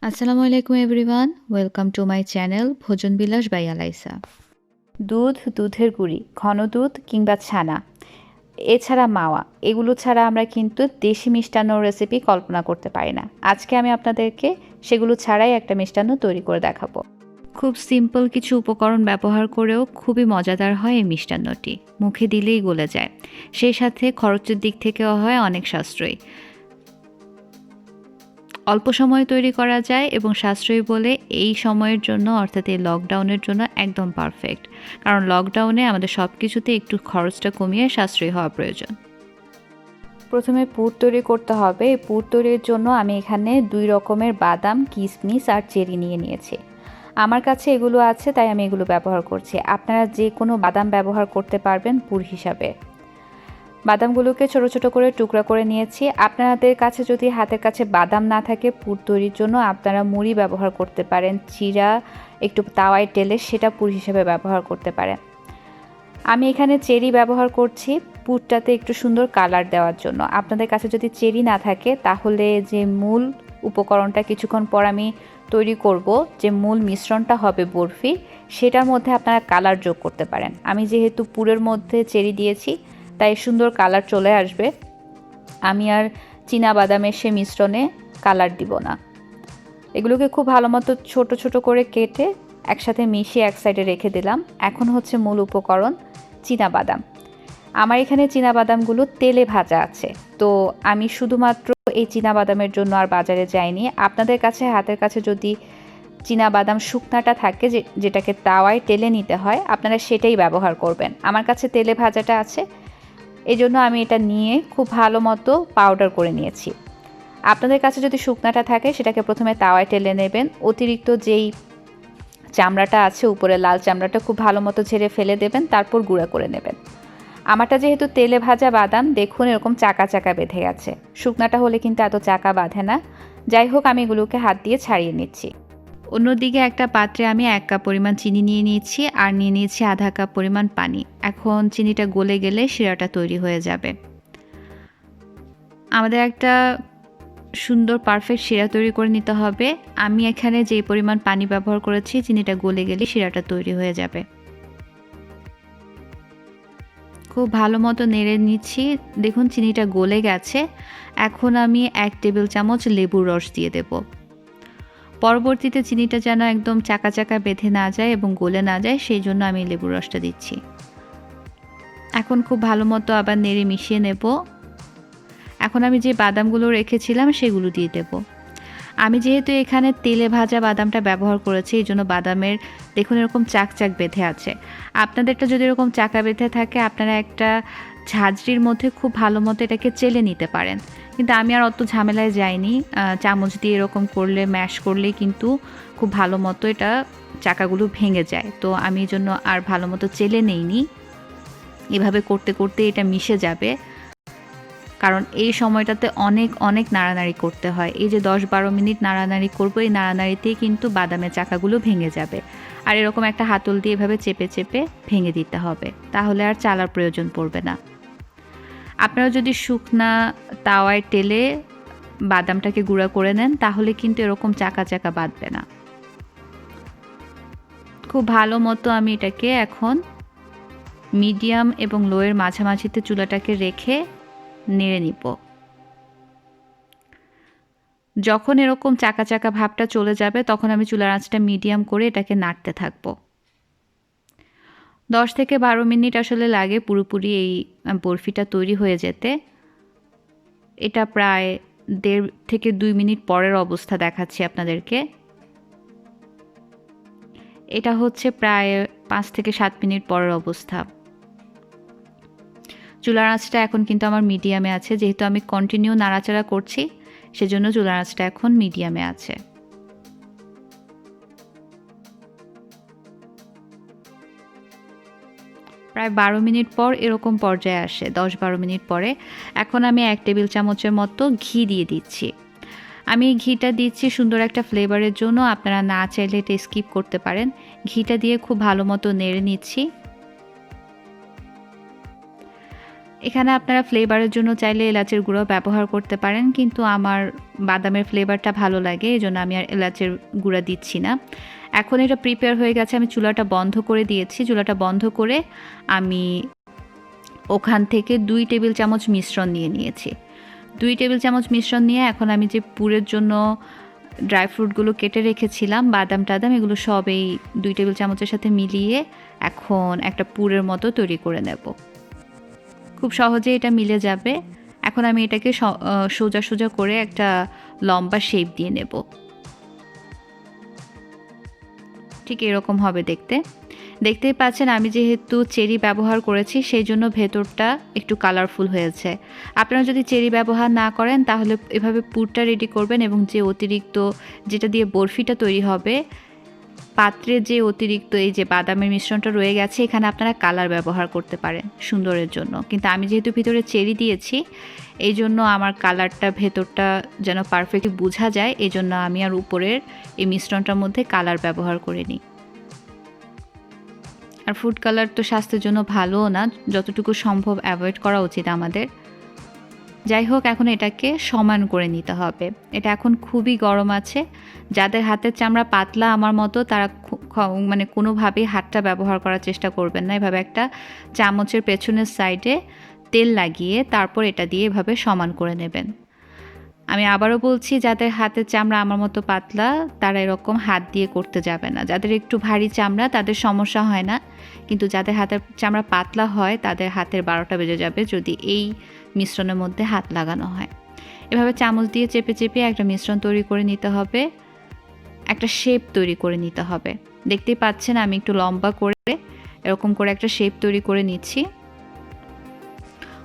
আসসালামু আলাইকুম everyone, welcome to my channel ভোজন বিলাস বাই আলাইসা। দুধ, দুধের গুঁড়ি, ঘন দুধ কিংবা ছানা, এছাড়া মাওয়া, এগুলো ছাড়া আমরা কিন্তু দেশি মিষ্টান্ন রেসিপি কল্পনা করতে পারি না। আজকে আমি আপনাদেরকে সেগুলো ছাড়াই একটা মিষ্টান্ন তৈরি করে দেখাবো। খুব সিম্পল কিছু উপকরণ ব্যবহার করেও খুবই মজাদার হয় এই মিষ্টান্নটি, মুখে দিলেই গলে যায়। সেই সাথে খরচের দিক থেকেও হয় অনেক সাশ্রয়ী। অল্প সময়ে তৈরি করা যায় এবং সাশ্রয়ী বলে এই সময়ের জন্য, অর্থাৎ এই লকডাউনের জন্য একদম পারফেক্ট। কারণ লকডাউনে আমাদের সব কিছুতে একটু খরচটা কমিয়ে সাশ্রয়ী হওয়া প্রয়োজন। প্রথমে পুর তৈরি করতে হবে। এই পুর তৈরির জন্য আমি এখানে 2 রকমের বাদাম, কিশমিশ আর চেরি নিয়েছি। আমার কাছে এগুলো আছে তাই আমি এগুলো ব্যবহার করছি। আপনারা যে কোনো বাদাম ব্যবহার করতে পারবেন পুর হিসাবে। বাদামগুলোকে ছোট ছোট করে টুকরা করে নিয়েছি। আপনাদের কাছে যদি হাতের কাছে বাদাম না থাকে, পুর তৈরির জন্য আপনারা মুড়ি ব্যবহার করতে পারেন, চিরা একটু তাওয়ায় টেলে সেটা পুর হিসেবে ব্যবহার করতে পারেন। আমি এখানে চেরি ব্যবহার করছি পুরটাতে একটু সুন্দর কালার দেওয়ার জন্য। আপনাদের কাছে যদি চেরি না থাকে তাহলে যে মূল উপকরণটা কিছুক্ষণ পর আমি তৈরি করব, যে মূল মিশ্রণটা হবে বরফি, সেটার মধ্যে আপনারা কালার যোগ করতে পারেন। আমি যেহেতু পুরের মধ্যে চেরি দিয়েছি তাই সুন্দর কালার চলে আসবে। আমি আর চীনা বাদামের সে মিশ্রণে কালার দিব না। এগুলোকে খুব ভালো মতো ছোট ছোট করে কেটে একসাথে মিশিয়ে এক সাইডে রেখে দিলাম। এখন হচ্ছে মূল উপকরণ, চীনা বাদাম। আমার এখানে চীনা বাদামগুলো তেলে ভাজা আছে, তো আমি শুধুমাত্র এই চীনা বাদামের জন্য আর বাজারে যাইনি। আপনাদের কাছে হাতের কাছে যদি চীনা বাদাম শুকনাটা থাকে, যেটাকে তাওয়ায় টেলে নিতে হয়, আপনারা সেটাই ব্যবহার করবেন। আমার কাছে তেলে ভাজাটা আছে, এই জন্য আমি এটা নিয়ে খুব ভালো মতো পাউডার করে নিয়েছি। আপনাদের কাছে যদি শুকনাটা থাকে সেটাকে প্রথমে তাওয়ায় টেলে নেবেন। অতিরিক্ত যেই চামড়াটা আছে, উপরে লাল চামড়াটা খুব ভালো মতো ঝেড়ে ফেলে দেবেন, তারপর গুঁড়া করে নেবেন। আমারটা যেহেতু তেলে ভাজা বাদাম, দেখুন এরকম চাকা চাকা বেঁধে গেছে। শুকনাটা হলে কিন্তু এত চাকা বাঁধে না। যাই হোক, আমি এগুলোকে হাত দিয়ে ছাড়িয়ে নিচ্ছি। অন্যদিকে একটা পাত্রে আমি 1 কাপ পরিমাণ চিনি নিয়ে নিয়েছি আর নিয়ে নিয়েছি আধা কাপ পরিমাণ পানি। এখন চিনিটা গলে গেলে শিরাটা তৈরি হয়ে যাবে। আমাদের একটা সুন্দর পারফেক্ট শিরা তৈরি করে নিতে হবে। আমি এখানে যে পরিমাণ পানি ব্যবহার করেছি, চিনিটা গলে গেলে শিরাটা তৈরি হয়ে যাবে। খুব ভালো মতো নেড়ে নিচ্ছি। দেখুন চিনিটা গলে গেছে। এখন আমি 1 টেবিল চামচ লেবুর রস দিয়ে দেব। পরবর্তীতে চিনিটা যেন একদম চাকা চাকা বেঁধে না যায় এবং গলে না যায়, সেই জন্য আমি লেবুর রসটা দিচ্ছি। এখন খুব ভালো মতো আবার নেড়ে মিশিয়ে নেব। এখন আমি যে বাদামগুলো রেখেছিলাম সেগুলো দিয়ে দেব। আমি যেহেতু এখানে তেলে ভাজা বাদামটা ব্যবহার করেছি, এই জন্য বাদামের দেখুন এরকম চাক চাক বেঁধে আছে। আপনাদেরটা যদি এরকম চাকা বেঁধে থাকে, আপনারা একটা ঝাঁঝরির মধ্যে খুব ভালো মতো এটাকে চেলে নিতে পারেন। কিন্তু আমি আর অত ঝামেলায় যাইনি। চামচ দিয়ে এরকম করলে, ম্যাশ করলেই কিন্তু খুব ভালো মতো এটা চাকাগুলো ভেঙে যায়। তো আমি এই জন্য আর ভালো মতো চেলে নেইনি। এভাবে করতে করতে এটা মিশে যাবে, কারণ এই সময়টাতে অনেক অনেক নাড়ানাড়ি করতে হয়। এই যে 10-12 মিনিট নাড়ানাড়ি করব, এই নাড়ানাড়িতেই কিন্তু বাদামের চাকাগুলো ভেঙে যাবে। আর এরকম একটা হাতল দিয়ে এভাবে চেপে চেপে ভেঙে দিতে হবে, তাহলে আর চালার প্রয়োজন পড়বে না। আপনারা যদি শুকনা তাওয়ায় টেলে বাদামটাকে গুঁড়া করে নেন, তাহলে কিন্তু এরকম চাকা চাকা বাঁধবে না। খুব ভালো মতো আমি এটাকে এখন মিডিয়াম এবং লোয়ের মাঝামাঝিতে চুলাটাকে রেখে নেড়ে নিব। যখন এরকম চাকা চাকা ভাবটা চলে যাবে, তখন আমি চুলার আঁচটা মিডিয়াম করে এটাকে নাড়তে থাকব। 10 থেকে 12 মিনিট আসলে লাগে পুরোপুরি এই বরফিটা তৈরি হয়ে যেতে। এটা প্রায় 1.5 থেকে 2 মিনিট পরের অবস্থা দেখাচ্ছি আপনাদেরকে। এটা হচ্ছে প্রায় 5 থেকে 7 মিনিট পরের অবস্থা। চুলার আঁচটা এখন কিন্তু আমার মিডিয়ামে আছে, যেহেতু আমি কন্টিনিউ নাড়াচাড়া করছি, সেজন্য চুলার আঁচটা এখন মিডিয়ামে আছে। প্রায় 12 মিনিট পর এরকম পর্যায়ে আসে, 10-12 মিনিট পরে। এখন আমি 1 টেবিল চামচের মতো ঘি দিয়ে দিচ্ছি। আমি এই ঘিটা দিচ্ছি সুন্দর একটা ফ্লেভারের জন্য, আপনারা না চাইলে এটা স্কিপ করতে পারেন। ঘিটা দিয়ে খুব ভালো মতো নেড়ে নিচ্ছি। এখানে আপনারা ফ্লেভারের জন্য চাইলে এলাচের গুঁড়ো ব্যবহার করতে পারেন, কিন্তু আমার বাদামের ফ্লেভারটা ভালো লাগে, এই জন্য আমি আর এলাচের গুঁড়া দিচ্ছি না। এখন এটা প্রিপেয়ার হয়ে গেছে, আমি চুলাটা বন্ধ করে দিয়েছি। চুলাটা বন্ধ করে আমি ওখান থেকে 2 টেবিল চামচ মিশ্রণ নিয়েছি। 2 টেবিল চামচ মিশ্রণ নিয়ে এখন আমি যে পুরের জন্য ড্রাই ফ্রুটগুলো কেটে রেখেছিলাম, বাদাম টাদাম, এগুলো সব এই 2 টেবিল চামচের সাথে মিলিয়ে এখন একটা পুরের মতো তৈরি করে নেব। খুব সহজে এটা মিলে যাবে। এখন আমি এটাকে সোজা সোজা করে একটা লম্বা শেপ দিয়ে নেব। ঠিক এরকম হবে দেখতে। দেখতেই পাচ্ছেন আমি যেহেতু চেরি ব্যবহার করেছি সেই জন্য ভেতরটা একটু কালারফুল হয়েছে। আপনারা যদি চেরি ব্যবহার না করেন তাহলে এভাবে পুরটা রেডি করবেন এবং যে অতিরিক্ত যেটা দিয়ে বরফিটা তৈরি হবে, পাত্রে যে অতিরিক্ত এই যে বাদামের মিশ্রণটা রয়ে গেছে, এখানে আপনারা কালার ব্যবহার করতে পারেন সুন্দরের জন্য। কিন্তু আমি যেহেতু ভিতরে চেরি দিয়েছি এই জন্য আমার কালারটা ভেতরটা যেন পারফেক্টলি বোঝা যায়, এই জন্য আমি আর উপরের এই মিশ্রণটার মধ্যে কালার ব্যবহার করে নিই। আর ফুড কালার তো স্বাস্থ্যের জন্য ভালোও না, যতটুকু সম্ভব অ্যাভয়েড করা উচিত আমাদের। যাই হোক, এখন এটাকে সমান করে নিতে হবে। এটা এখন খুবই গরম আছে। যাদের হাতের চামড়া পাতলা আমার মতো, তারা মানে কোনোভাবেই হাতটা ব্যবহার করার চেষ্টা করবেন না। এভাবে একটা চামচের পেছনের সাইডে তেল লাগিয়ে তারপর এটা দিয়ে এভাবে সমান করে নেবেন। আমি আবারও বলছি, যাদের হাতের চামড়া আমার মতো পাতলা তারা এরকম হাত দিয়ে করতে যাবে না। যাদের একটু ভারী চামড়া তাদের সমস্যা হয় না, কিন্তু যাদের হাতের চামড়া পাতলা হয় তাদের হাতের 12টা বেজে যাবে যদি এই মিশ্রণের মধ্যে হাত লাগানো হয়। এভাবে চামচ দিয়ে চেপে চেপে একটা মিশ্রণ তৈরি করে নিতে হবে, একটা শেপ তৈরি করে নিতে হবে। দেখতেই পাচ্ছেন আমি একটু লম্বা করে এরকম করে একটা শেপ তৈরি করে নিচ্ছি।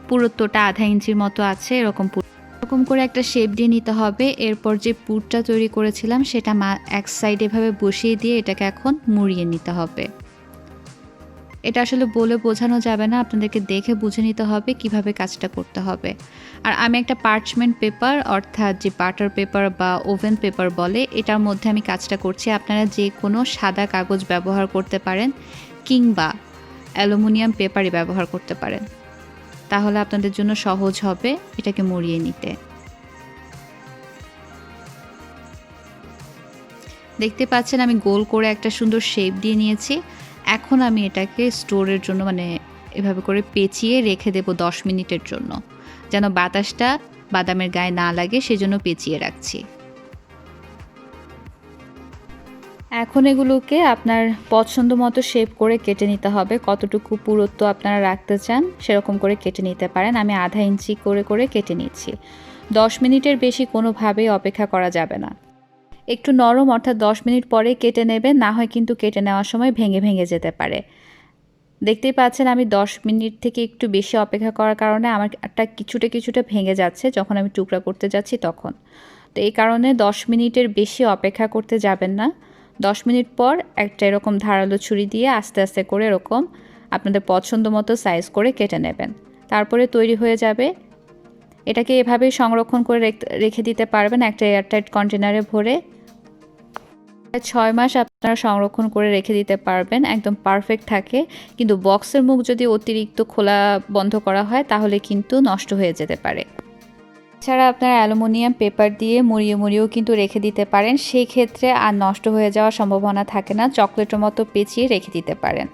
পুরুত্বটা আধা ইঞ্চির মতো আছে, এরকম করে একটা শেপ দিয়ে নিতে হবে। এরপর যে পুরটা তৈরি করেছিলাম সেটা এক সাইডে এভাবে বসিয়ে দিয়ে এটাকে এখন মুড়িয়ে নিতে হবে। এটা আসলে বলে বোঝানো যাবে না, আপনাদেরকে দেখে বুঝে নিতে হবে কিভাবে কাজটা করতে হবে। আর আমি একটা পার্চমেন্ট পেপার, অর্থাৎ যে বাটার পেপার বা ওভেন পেপার বলে, এটার মধ্যে আমি কাজটা করছি। আপনারা যে কোনো সাদা কাগজ ব্যবহার করতে পারেন কিংবা অ্যালুমিনিয়াম পেপারই ব্যবহার করতে পারেন, তাহলে আপনাদের জন্য সহজ হবে এটাকে মুড়িয়ে নিতে। দেখতে পাচ্ছেন আমি গোল করে একটা সুন্দর শেপ দিয়ে নিয়েছি। এখন আমি এটাকে স্টোরের জন্য মানে এভাবে করে পেঁচিয়ে রেখে দেব 10 মিনিটের জন্য, যেন বাতাসটা বাদামের গায়ে না লাগে, সেজন্য পেঁচিয়ে রাখছি। এখন এগুলোকে আপনার পছন্দ মতো শেপ করে কেটে নিতে হবে। কতটুকু পুরুত্ব আপনারা রাখতে চান সেরকম করে কেটে নিতে পারেন। আমি আধা ইঞ্চি করে কেটে নিচ্ছি। 10 মিনিটের বেশি কোনোভাবেই অপেক্ষা করা যাবে না। একটু নরম, অর্থাৎ 10 মিনিট পরে কেটে নেবেন, না হয় কিন্তু কেটে নেওয়ার সময় ভেঙে ভেঙে যেতে পারে। দেখতেই পাচ্ছেন আমি 10 মিনিট থেকে একটু বেশি অপেক্ষা করার কারণে আমার একটা কিছুটা ভেঙে যাচ্ছে যখন আমি টুকরা করতে যাচ্ছি তখন। তো এই কারণে 10 মিনিটের বেশি অপেক্ষা করতে যাবেন না। 10 মিনিট পর একটা এরকম ধারালো ছুরি দিয়ে আস্তে আস্তে করে এরকম আপনাদের পছন্দ মতো সাইজ করে কেটে নেবেন, তারপরে তৈরি হয়ে যাবে। এটাকে এভাবেই সংরক্ষণ করে রেখে দিতে পারবেন একটা এয়ারটাইট কন্টেনারে ভরে। 6 মাস আপনারা সংরক্ষণ করে রেখে দিতে পারবেন, একদম পারফেক্ট থাকে। কিন্তু বক্সের মুখ যদি অতিরিক্ত খোলা বন্ধ করা হয় তাহলে কিন্তু নষ্ট হয়ে যেতে পারে। এছাড়া আপনারা অ্যালুমিনিয়াম পেপার দিয়ে মুড়িয়েও কিন্তু রেখে দিতে পারেন, সেই ক্ষেত্রে আর নষ্ট হয়ে যাওয়ার সম্ভাবনা থাকে না। চকলেটের মতো পেঁচিয়ে রেখে দিতে পারেন।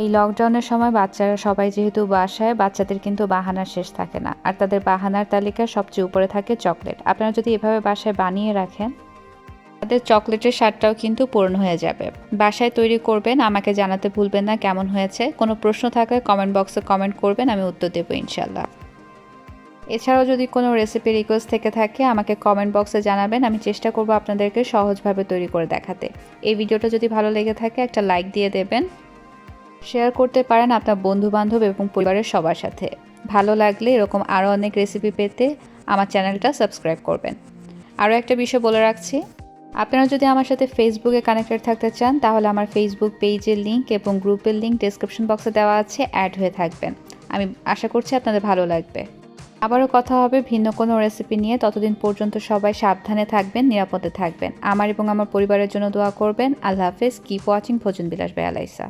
এই লকডাউনের সময় বাচ্চারা সবাই যেহেতু বাসায়, বাচ্চাদের কিন্তু বাহানার শেষ থাকে না, আর তাদের বাহানার তালিকার সবচেয়ে উপরে থাকে চকলেট। আপনারা যদি এভাবে বাসায় বানিয়ে রাখেন তাদের চকলেটের স্বাদটাও কিন্তু পূর্ণ হয়ে যাবে। বাসায় তৈরি করবেন, আমাকে জানাতে ভুলবেন না কেমন হয়েছে। কোনো প্রশ্ন থাকলে কমেন্ট বক্সে কমেন্ট করবেন, আমি উত্তর দেবো ইনশাল্লাহ। এছাড়াও যদি কোনো রেসিপি রিকোয়েস্ট থেকে থাকে আমাকে কমেন্ট বক্সে জানাবেন, আমি চেষ্টা করব আপনাদেরকে সহজভাবে তৈরি করে দেখাতে। এই ভিডিওটা যদি ভালো লেগে থাকে একটা লাইক দিয়ে দেবেন, শেয়ার করতে পারেন আপনার বন্ধুবান্ধব এবং পরিবারের সবার সাথে। ভালো লাগলে এরকম আরও অনেক রেসিপি পেতে আমার চ্যানেলটা সাবস্ক্রাইব করবেন। আরও একটা বিষয় বলে রাখছি, আপনারা যদি আমার সাথে ফেসবুকে কানেক্টেড থাকতে চান তাহলে আমার ফেসবুক পেজের লিঙ্ক এবং গ্রুপের লিঙ্ক ডেসক্রিপশন বক্সে দেওয়া আছে, অ্যাড হয়ে থাকবেন। আমি আশা করছি আপনাদের ভালো লাগবে। আবারও কথা হবে ভিন্ন কোনো রেসিপি নিয়ে। ততদিন পর্যন্ত সবাই সাবধানে থাকবেন, নিরাপদে থাকবেন। আমার এবং আমার পরিবারের জন্য দোয়া করবেন। আল্লাহ হাফেজ। কিপ ওয়াচিং ভোজন বিলাস বাই আলাইসা।